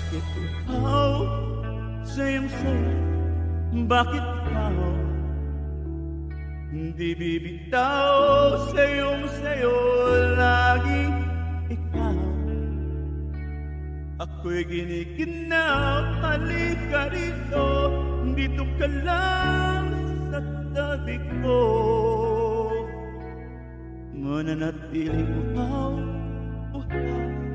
Bakit ikaw sayang-saya? Bakit ikaw hindi bibitaw? Sayong-sayo laging ikaw. Ako'y ginikinaw, halika rito, dito ka lang sa tabi ko. Mananatiling uhaw, uhaw